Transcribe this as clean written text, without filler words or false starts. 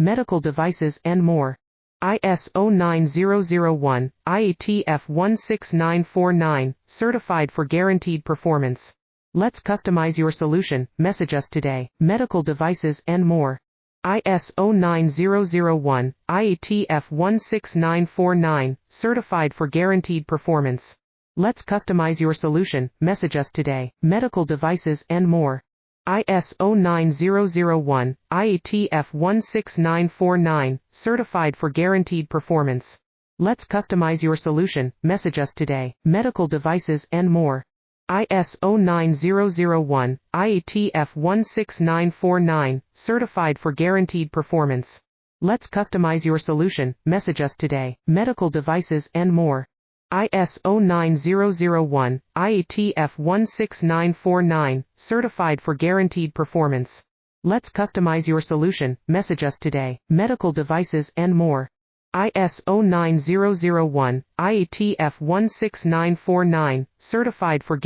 medical devices and more. ISO 9001, IATF 16949, certified for guaranteed performance. Let's customize your solution. Message us today. Medical devices and more. ISO 9001, IATF 16949, certified for guaranteed performance. Let's customize your solution. Message us today. Medical devices and more. ISO 9001, IATF 16949, certified for guaranteed performance. Let's customize your solution. Message us today. Medical devices and more. ISO 9001, IATF 16949, certified for guaranteed performance. Let's customize your solution. Message us today. Medical devices and more. ISO 9001, IATF 16949, certified for guaranteed performance. Let's customize your solution. Message us today. Medical devices and more. ISO 9001, IATF 16949, certified for